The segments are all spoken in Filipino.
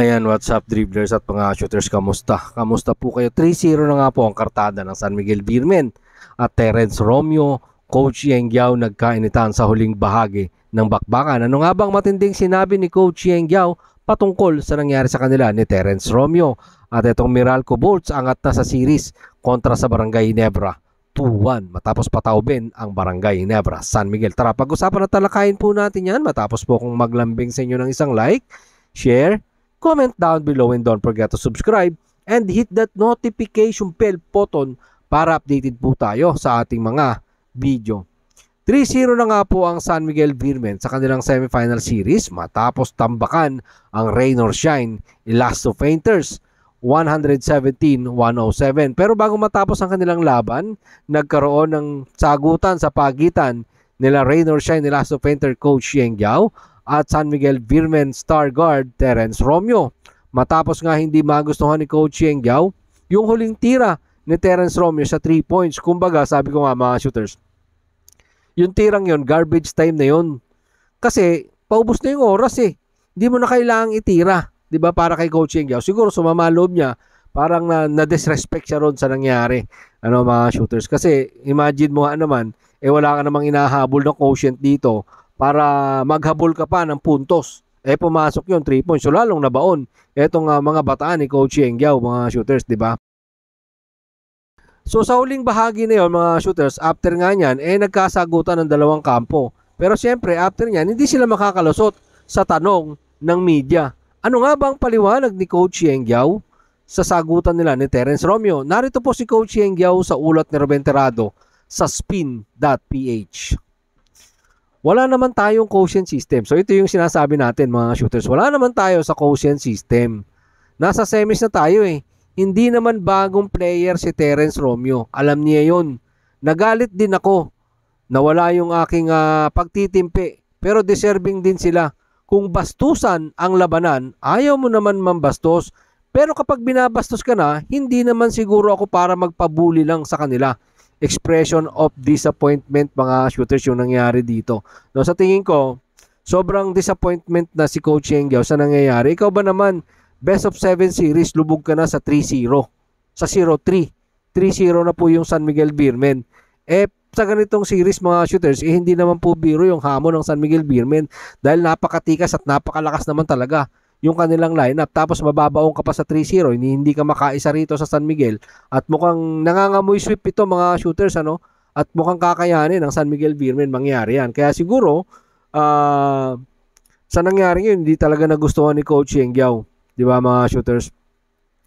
Ayan, what's up dribblers at mga shooters, kamusta? Kamusta po kayo? 3-0 na nga po ang kartada ng San Miguel Beermen at Terence Romeo, Coach Yeng Yao nagkainitan sa huling bahagi ng bakbakan. Ano nga bang matinding sinabi ni Coach Yeng Yao patungkol sa nangyari sa kanila ni Terence Romeo? At itong Meralco Bolts angat na sa series kontra sa Barangay Ginebra 2-1 matapos pataubin ang Barangay Ginebra San Miguel. Tara, pag-usapan at talakayin po natin yan matapos po kong maglambing sa inyo ng isang like, share, comment down below, and don't forget to subscribe and hit that notification bell button para updated po tayo sa ating mga video. 3-0 na nga po ang San Miguel Beermen sa kanilang semifinal series matapos tambakan ang Rain or Shine Elasto Painters 117-107. Pero bago matapos ang kanilang laban, nagkaroon ng sagutan sa pagitan nila Rain or Shine Elasto Painter Coach Yeng Yao at San Miguel Beermen star guard Terence Romeo. Matapos nga hindi magustuhan ni Coach Yeng Yao yung huling tira ni Terence Romeo sa 3 points. Kumbaga, sabi ko nga mga shooters, yung tirang yon garbage time na yon. Kasi paubos na yung oras eh. Hindi mo na kailangang itira, 'di ba, para kay Coach Yeng Yao. Siguro sumama loob niya, parang na-disrespect siya ron sa nangyari. Ano mga shooters, kasi imagine mo nga naman, wala ka namang inahabol ng quotient dito para maghabol ka pa ng puntos. Pumasok yung 3 points. So lalong nabaon etong mga bataan ni Coach Yeng Yao, mga shooters, di ba? So sa huling bahagi na yun, mga shooters, after nga niyan, nagkasagutan ng dalawang kampo. Pero siyempre, after niyan, hindi sila makakalusot sa tanong ng media. Ano nga bang paliwanag ni Coach Yeng Yao sa sagutan nila ni Terence Romeo? Narito po si Coach Yeng Yao sa ulat ni Ruben Terrado sa spin.ph. Wala naman tayong quotient system. So ito yung sinasabi natin, mga shooters. Wala naman tayo sa quotient system. Nasa semis na tayo eh. Hindi naman bagong player si Terence Romeo. Alam niya yun. Nagalit din ako na wala yung aking pagtitimpi. Pero deserving din sila. Kung bastusan ang labanan, ayaw mo naman mambastos. Pero kapag binabastos ka na, hindi naman siguro ako para magpabuli lang sa kanila. Expression of disappointment, mga shooters, yung nangyari dito. No, sa tingin ko, sobrang disappointment na si Coach Yeng Yao sa nangyayari. Ikaw ba naman, best of 7 series, lubog ka na sa 3-0. Sa 0-3. 3-0 na po yung San Miguel Beermen. Sa ganitong series, mga shooters, hindi naman po biro yung hamon ng San Miguel Beermen dahil napakatikas at napakalakas naman talaga yung kanilang lineup. Tapos mababaong ka pa sa 3-0, hindi ka makaisa rito sa San Miguel at mukhang nangangamoy sweep ito, mga shooters, ano? At mukhang kakayanin ng San Miguel Beermen mangyari yan. Kaya siguro sa nangyari yun, hindi talaga nagustuhan ni Coach Yeng Yao, di ba, mga shooters?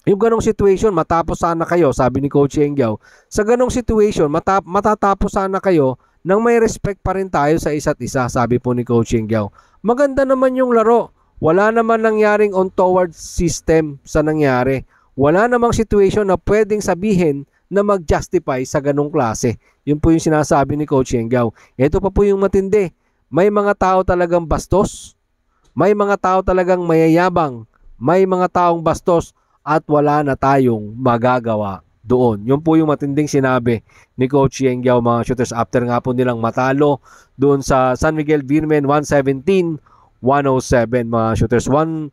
Yung ganong situation, matapos sana kayo, sabi ni Coach Yeng Yao, sa ganong situation, matatapos sana kayo nang may respect pa rin tayo sa isa't isa, sabi po ni Coach Yeng Yao. Maganda naman yung laro. Wala naman nangyaring on-toward system sa nangyari. Wala namang situation na pwedeng sabihin na mag-justify sa ganong klase. Yun po yung sinasabi ni Coach Yeng Yao. Ito pa po yung matindi. May mga tao talagang bastos. May mga tao talagang mayayabang. May mga taong bastos at wala na tayong magagawa doon. Yun po yung matinding sinabi ni Coach Yeng Yao, mga shooters, after nga po nilang matalo doon sa San Miguel Beermen 117-107, mga shooters. 114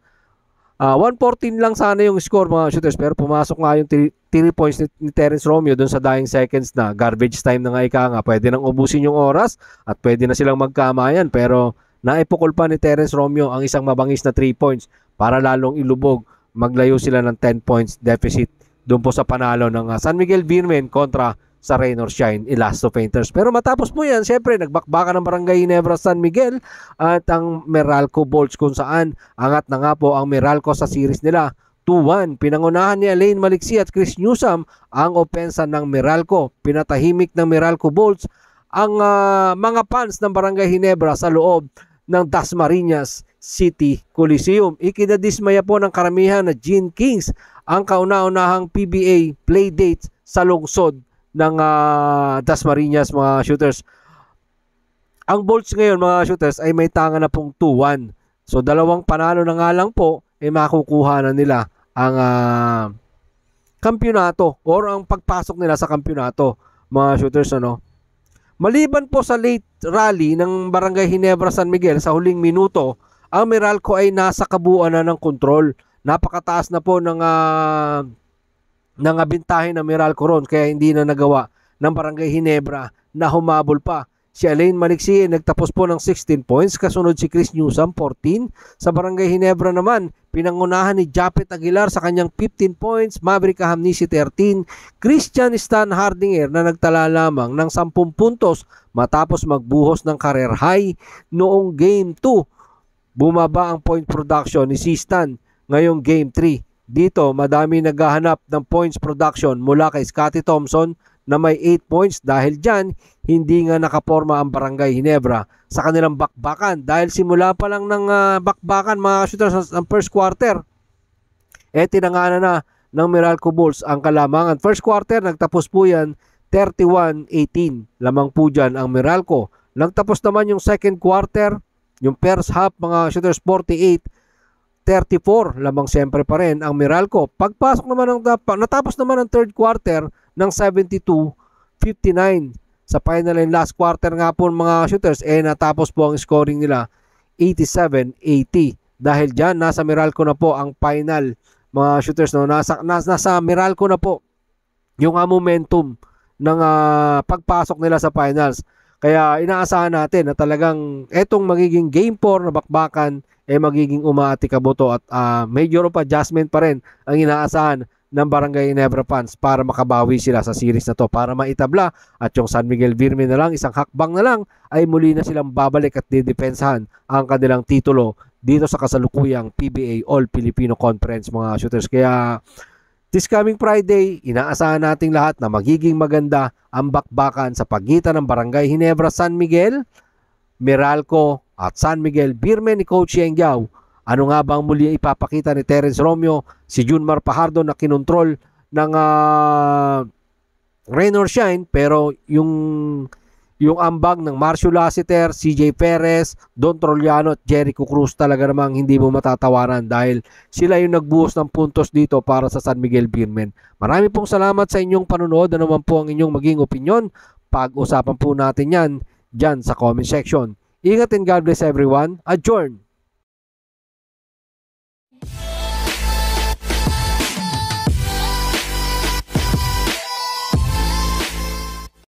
lang sana yung score, mga shooters, pero pumasok nga yung 3 points ni Terence Romeo doon sa dying seconds na. Garbage time na nga, ika nga. Pwede nang ubusin yung oras at pwede na silang magkamayan, pero naipukol pa ni Terence Romeo ang isang mabangis na 3 points para lalong ilubog. Maglayo sila ng 10 points deficit doon po sa panalo ng San Miguel Beermen kontra sa Rain or Shine Elasto Painters. Pero matapos po yan, syempre nagbakbakan ng Barangay Ginebra San Miguel at ang Meralco Bolts, kung saan angat na nga po ang Meralco sa series nila 2-1. Pinangunahan ni Alain Maliksi at Chris Newsome ang opensa ng Meralco. Pinatahimik ng Meralco Bolts ang mga fans ng Barangay Ginebra sa loob ng Dasmariñas City Coliseum. Ikinadismaya po ng karamihan na Gene Kings ang kauna-unahang PBA playdates sa lungsod ng Dasmariñas, mga shooters. Ang Bolts ngayon, mga shooters, ay may tanga na pong 2-1. So dalawang panalo na nga lang po, makukuha na nila ang kampyonato or ang pagpasok nila sa kampyonato, mga shooters, ano. Maliban po sa late rally ng Barangay Ginebra San Miguel sa huling minuto, ang Meralco ay nasa kabuuan na ng kontrol Napakataas na po ng bintahe ng Meralco ron, kaya hindi na nagawa ng Barangay Ginebra na humabol pa. Si Alain Maliksi nagtapos po ng 16 points, kasunod si Chris Newsom 14. Sa Barangay Ginebra naman, pinangunahan ni Japet Aguilar sa kanyang 15 points, Maverick Ahamnisi 13, Christian Stan Hardinger na nagtala lamang ng 10 puntos matapos magbuhos ng career high noong Game 2. Bumaba ang point production ni si Stan ngayong Game 3. Dito, madami naghahanap ng points production mula kay Scottie Thompson na may 8 points. Dahil dyan, hindi nga nakaporma ang Barangay Ginebra sa kanilang bakbakan. Dahil simula pa lang ng bakbakan mga shooters ng first quarter, tinangana na ng Meralco Bulls ang kalamangan. First quarter, nagtapos po yan 31-18. Lamang po dyan ang Meralco. Nagtapos naman yung second quarter, yung first half mga shooters 48-34. Lamang siyempre pa rin ang Meralco. Pagpasok naman natapos naman ang third quarter ng 72-59. Sa final and last quarter nga po mga shooters, natapos po ang scoring nila 87-80. Dahil dyan, nasa Meralco na po ang final mga shooters. No? Nasa Meralco na po yung momentum ng pagpasok nila sa finals. Kaya inaasahan natin na talagang etong magiging Game 4 na bakbakan magiging umaati kaboto at major of adjustment pa rin ang inaasahan ng Barangay Ginebra fans para makabawi sila sa series na to, para maitabla at yung San Miguel Virmen na lang, isang hakbang na lang ay muli na silang babalik at didepensahan ang kanilang titulo dito sa kasalukuyang PBA All Filipino Conference mga shooters. Kaya this coming Friday, inaasahan nating lahat na magiging maganda ang bakbakan sa pagitan ng Barangay Ginebra San Miguel, Meralco at San Miguel Virmen ni Coach Yeng Giao. Ano nga bang muli ipapakita ni Terence Romeo, si Junmar Pajardo na kinontrol ng rain or shine, pero yung ambag ng Marcio Lassiter, CJ Perez, Don Trollano at Jericho Cruz talaga namang hindi mo matatawaran dahil sila yung nagbuhos ng puntos dito para sa San Miguel Virmen. Marami pong salamat sa inyong panunood. Ano naman po ang inyong maging opinion? Pag-usapan po natin yan dyan sa comment section. Ingat and God bless everyone. Adjourn!